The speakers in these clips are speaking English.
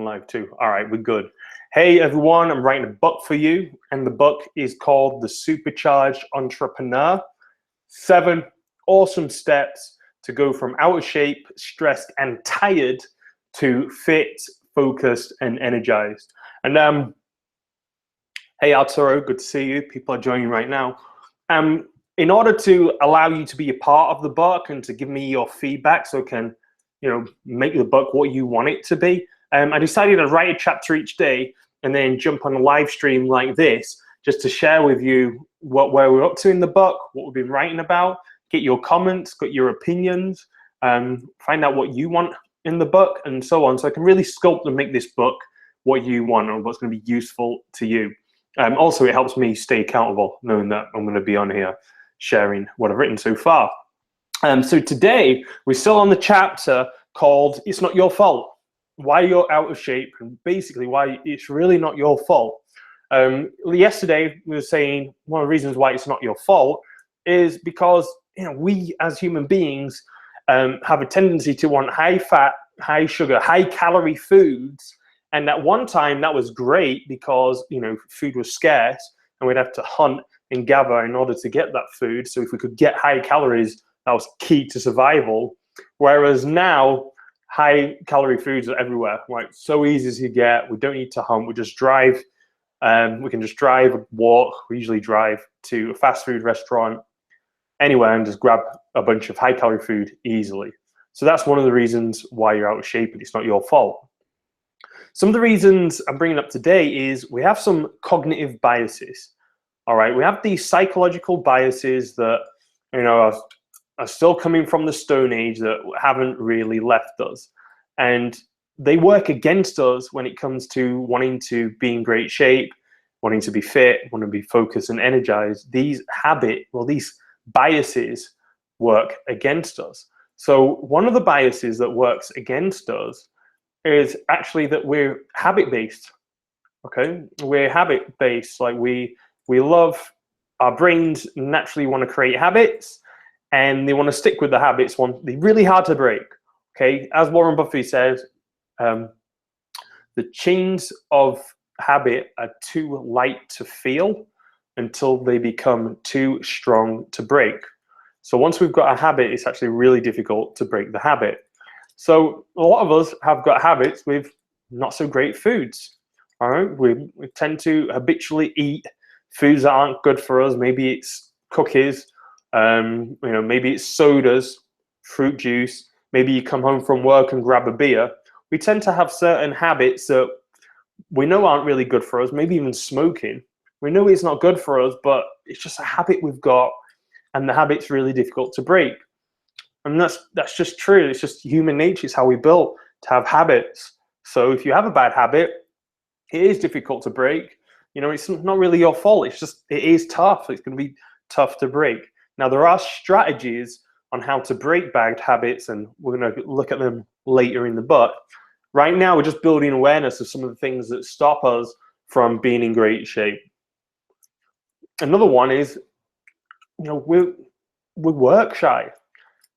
live too. All right, we're good. Hey everyone, I'm writing a book for you, and the book is called The Supercharged Entrepreneur. 7 awesome steps to go from out of shape, stressed, and tired to fit, focused, and energized. And hey Arturo, good to see you. People are joining right now. In order to allow you to be a part of the book and to give me your feedback so I can, make the book what you want it to be, I decided to write a chapter each day and then jump on a live stream like this just to share with you where we're up to in the book, what we've been writing about, get your comments, get your opinions, find out what you want in the book and so on, so I can really sculpt and make this book what you want and what's going to be useful to you. Also, it helps me stay accountable knowing that I'm going to be on here sharing what I've written so far. So today, we're still on the chapter called It's Not Your Fault. Why you're out of shape, and basically why it's really not your fault. Yesterday, we were saying one of the reasons why it's not your fault is because we as human beings have a tendency to want high fat, high sugar, high calorie foods. And at one time, that was great because food was scarce and we'd have to hunt and gather in order to get that food. So if we could get high calories, that was key to survival. Whereas now, high calorie foods are everywhere, right? So easy to get. We don't need to hunt. We just drive. We can just drive, walk. We usually drive to a fast food restaurant, anywhere, and just grab a bunch of high calorie food easily. So that's one of the reasons why you're out of shape, and it's not your fault. Some of the reasons I'm bringing up today is we have some cognitive biases. All right, we have these psychological biases that are still coming from the Stone Age that haven't really left us. And they work against us when it comes to wanting to be in great shape, wanting to be fit, wanting to be focused and energized. These these biases work against us. So one of the biases that works against us is actually that we're habit-based, okay? We're habit-based, like we love, our brains naturally want to create habits, and they want to stick with the habits. They're really hard to break, okay? As Warren Buffett says, the chains of habit are too light to feel until they become too strong to break. So once we've got a habit, it's actually really difficult to break the habit. So a lot of us have got habits with not so great foods, all right? We tend to habitually eat foods that aren't good for us. Maybe it's cookies, maybe it's sodas, fruit juice. Maybe you come home from work and grab a beer. We tend to have certain habits that we know aren't really good for us, maybe even smoking. We know it's not good for us, but it's just a habit we've got, and the habit's really difficult to break. And that's just true. It's just human nature. It's how we built to have habits. So if you have a bad habit, it is difficult to break. It's not really your fault. It's just, it is tough. It's going to be tough to break. Now, there are strategies on how to break bad habits, and we're going to look at them later in the book. Right now, we're just building awareness of some of the things that stop us from being in great shape. Another one is, we're work shy.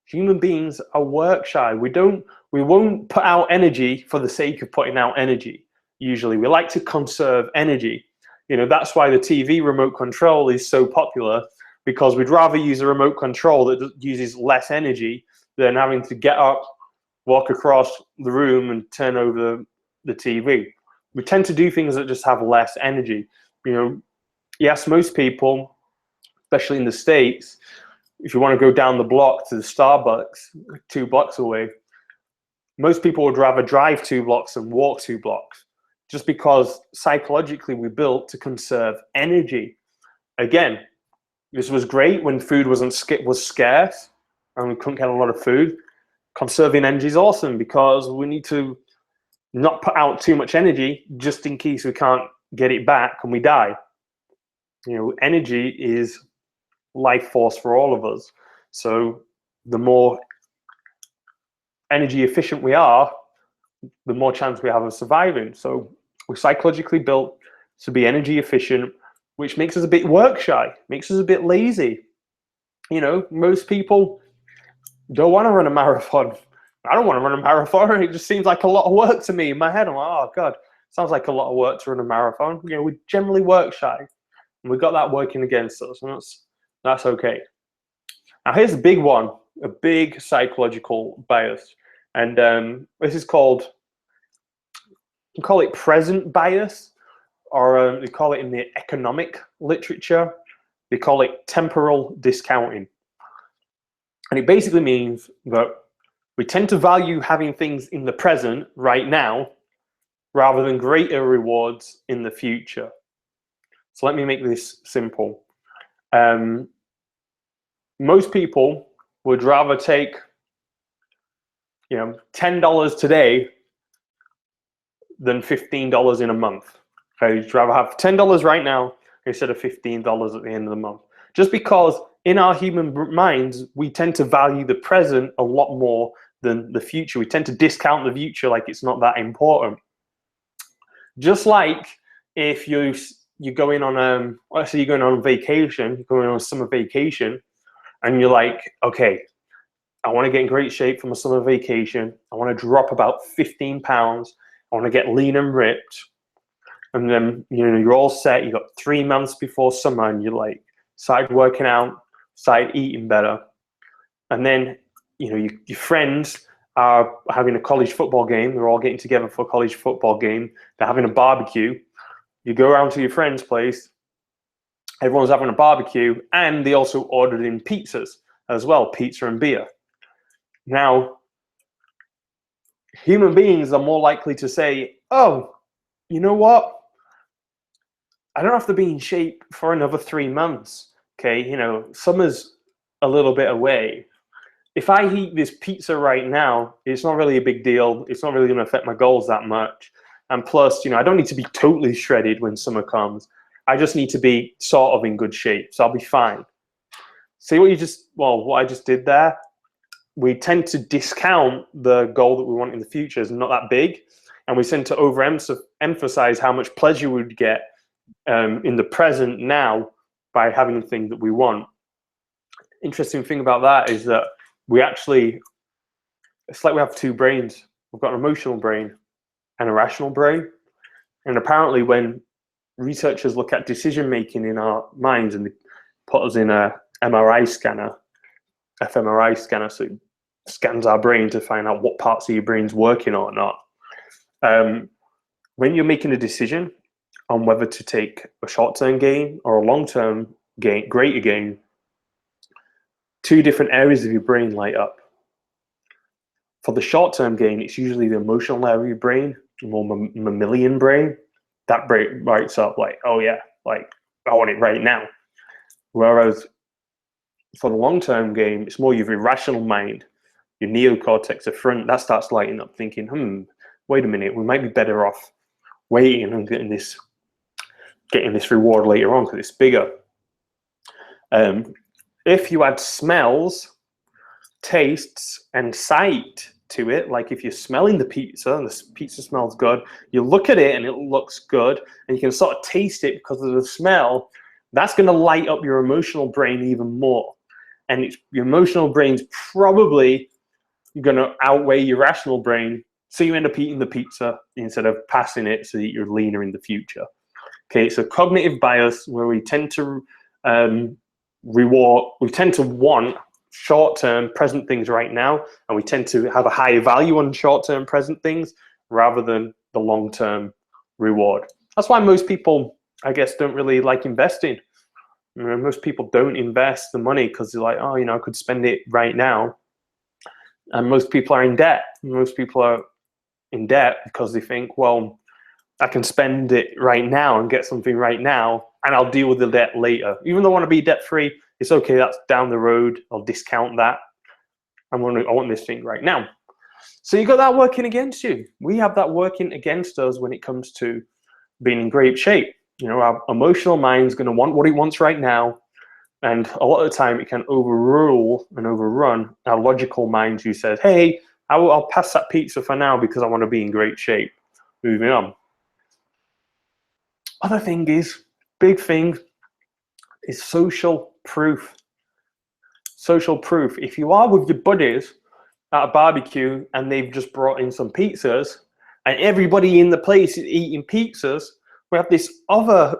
Human beings are work shy. We won't put out energy for the sake of putting out energy. Usually, we like to conserve energy. That's why the TV remote control is so popular, because we'd rather use a remote control that uses less energy than having to get up, walk across the room, and turn over the TV. We tend to do things that just have less energy. Yes, most people, especially in the States, if you want to go down the block to the Starbucks 2 blocks away, most people would rather drive 2 blocks than walk 2 blocks, just because psychologically we built to conserve energy. Again, this was great when food was scarce and we couldn't get a lot of food. Conserving energy is awesome because we need to not put out too much energy just in case we can't get it back and we die. Energy is life force for all of us. So the more energy efficient we are, the more chance we have of surviving. So we're psychologically built to be energy efficient, which makes us a bit work shy, makes us a bit lazy. Most people don't want to run a marathon. I don't want to run a marathon. It just seems like a lot of work to me in my head. I'm like, oh God, sounds like a lot of work to run a marathon. You know, we generally work shy, and we've got that working against us, and that's okay. Now here's a big one, a big psychological bias, and this is called, we call it present bias, or they call it in the economic literature, they call it temporal discounting. And it basically means that we tend to value having things in the present right now rather than greater rewards in the future. So let me make this simple. Most people would rather take, you know, $10 today than $15 in a month. Okay, you'd rather have $10 right now instead of $15 at the end of the month. Just because in our human minds, we tend to value the present a lot more than the future. We tend to discount the future like it's not that important. Just like if you're going on let's say you're going on vacation, you're going on a summer vacation, and you're like, okay, I want to get in great shape for my summer vacation. I want to drop about 15 pounds. I want to get lean and ripped. And then, you know, you're all set. You got 3 months before summer, and you're like, started working out, started eating better. And then, you know, your friends are having a college football game. They're all getting together for a college football game. They're having a barbecue. You go around to your friend's place. Everyone's having a barbecue, and they also ordered in pizzas as well, pizza and beer. Now, human beings are more likely to say, oh, you know what? I don't have to be in shape for another 3 months. Okay, you know, summer's a little bit away. If I eat this pizza right now, it's not really a big deal. It's not really going to affect my goals that much. And plus, you know, I don't need to be totally shredded when summer comes. I just need to be sort of in good shape, so I'll be fine. See what I just did there? We tend to discount the goal that we want in the future as not that big, and we tend to overemphasize how much pleasure we'd get in the present now by having the thing that we want. Interesting thing about that is that we actually, it's like we have two brains. We've got an emotional brain and a rational brain. And apparently when researchers look at decision making in our minds and they put us in a MRI scanner, fMRI scanner, so it scans our brain to find out what parts of your brain's working or not. When you're making a decision on whether to take a short-term gain or a long-term gain, greater gain, two different areas of your brain light up. For the short-term gain, it's usually the emotional area of your brain, the more mammalian brain. That brain lights up like, oh yeah, like I want it right now. Whereas for the long-term gain, it's more your irrational mind, your neocortex, the front, that starts lighting up thinking, wait a minute, we might be better off waiting and getting this reward later on because it's bigger. If you add smells, tastes, and sight to it, like if you're smelling the pizza and the pizza smells good, you look at it and it looks good, and you can sort of taste it because of the smell, that's going to light up your emotional brain even more. And your emotional brain's probably going to outweigh your rational brain, so you end up eating the pizza instead of passing it so that you're leaner in the future. Okay, it's a cognitive bias where we tend to want short-term present things right now, and we tend to have a higher value on short-term present things rather than the long-term reward. That's why most people, I guess, don't really like investing. You know, most people don't invest the money because they're like, oh, you know, I could spend it right now. And most people are in debt. Most people are in debt because they think, well, I can spend it right now and get something right now, and I'll deal with the debt later. Even though I want to be debt-free, it's okay, that's down the road. I'll discount that. I want this thing right now. So you got that working against you. We have that working against us when it comes to being in great shape. You know, our emotional mind's going to want what it wants right now, and a lot of the time it can overrule and overrun our logical mind who says, hey, I'll pass that pizza for now because I want to be in great shape. Moving on. Other thing is, big thing, is social proof. Social proof. If you are with your buddies at a barbecue and they've just brought in some pizzas and everybody in the place is eating pizzas, we have this other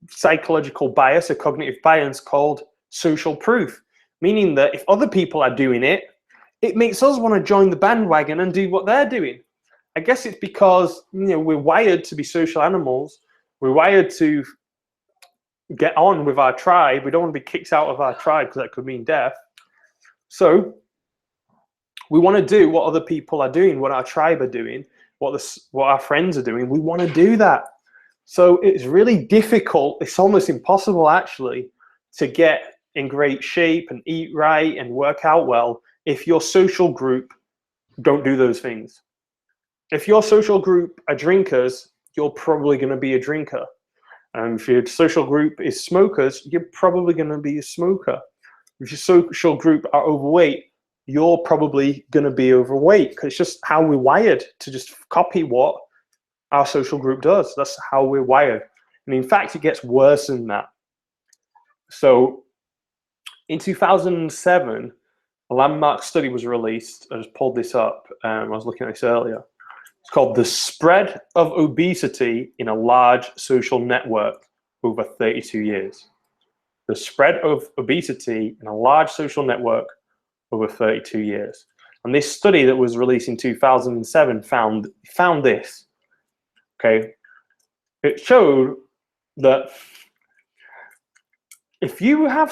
psychological bias, a cognitive bias called social proof, meaning that if other people are doing it, it makes us want to join the bandwagon and do what they're doing. I guess it's because, you know, we're wired to be social animals. We're wired to get on with our tribe. We don't want to be kicked out of our tribe because that could mean death. So we want to do what other people are doing, what our tribe are doing, what our friends are doing. We want to do that. So it's really difficult. It's almost impossible, actually, to get in great shape and eat right and work out well if your social group don't do those things. If your social group are drinkers, you're probably going to be a drinker. If your social group is smokers, you're probably going to be a smoker. If your social group are overweight, you're probably going to be overweight, because it's just how we're wired to just copy what our social group does. That's how we're wired. And in fact, it gets worse than that. So in 2007, a landmark study was released. I just pulled this up. I was looking at this earlier. It's called The Spread of Obesity in a Large Social Network Over 32 Years. The spread of obesity in a large social network over 32 years. And this study that was released in 2007 found this. Okay, it showed that if you have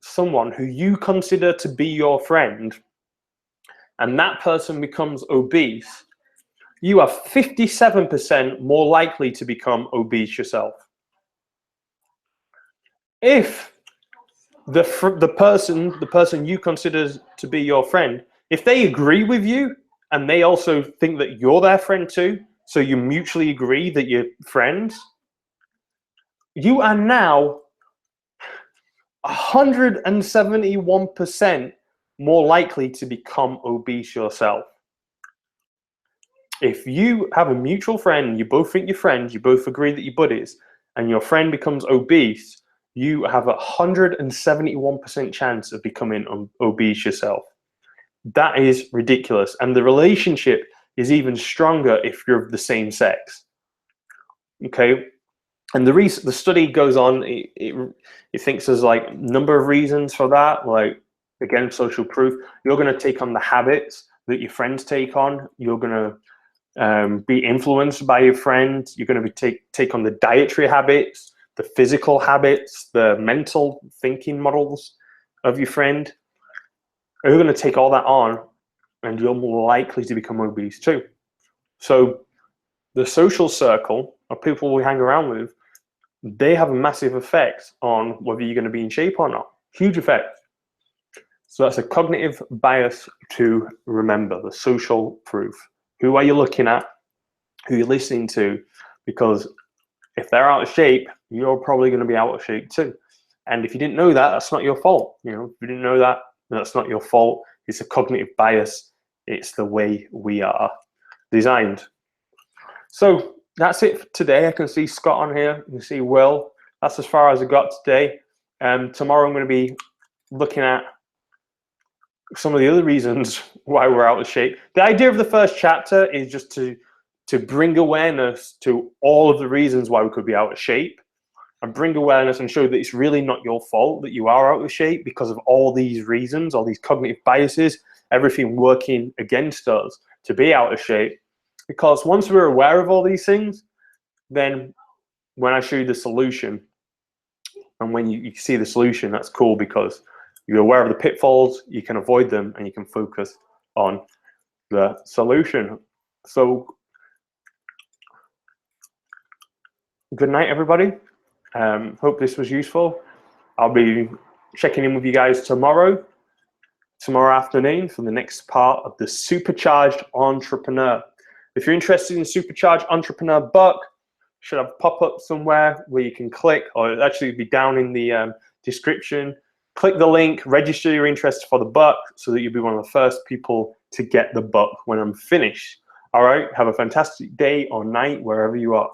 someone who you consider to be your friend, and that person becomes obese, you are 57% more likely to become obese yourself. If the person you consider to be your friend, if they agree with you and they also think that you're their friend too, so you mutually agree that you're friends, you are now 171% more likely to become obese yourself. If you have a mutual friend, you both think you're friends, you both agree that you're buddies, and your friend becomes obese, you have 171% chance of becoming obese yourself. That is ridiculous. And the relationship is even stronger if you're of the same sex. Okay? And the study goes on, it thinks there's like a number of reasons for that. Like, again, social proof. You're going to take on the habits that your friends take on. You're going to be influenced by your friend. You're going to take on the dietary habits, the physical habits, the mental thinking models of your friend. You're going to take all that on, and you're more likely to become obese too. So the social circle of people we hang around with, they have a massive effect on whether you're going to be in shape or not. Huge effect. So that's a cognitive bias to remember, the social proof. Who are you looking at? Who you're listening to? Because if they're out of shape, you're probably going to be out of shape too. And if you didn't know that, that's not your fault. You know, if you didn't know that, that's not your fault. It's a cognitive bias. It's the way we are designed. So that's it for today. I can see Scott on here. You can see Will. That's as far as I got today. Tomorrow I'm going to be looking at some of the other reasons why we're out of shape. The idea of the first chapter is just to bring awareness to all of the reasons why we could be out of shape, and bring awareness and show that it's really not your fault that you are out of shape because of all these reasons, all these cognitive biases, everything working against us to be out of shape. Because once we're aware of all these things, then when I show you the solution, and when you see the solution, that's cool because you're aware of the pitfalls, you can avoid them, and you can focus on the solution. So good night, everybody. Hope this was useful. I'll be checking in with you guys tomorrow afternoon for the next part of the Supercharged Entrepreneur. If you're interested in the Supercharged Entrepreneur book, should have a pop-up somewhere where you can click, or it'll actually be down in the description. Click the link, register your interest for the book so that you'll be one of the first people to get the book when I'm finished. All right, have a fantastic day or night wherever you are.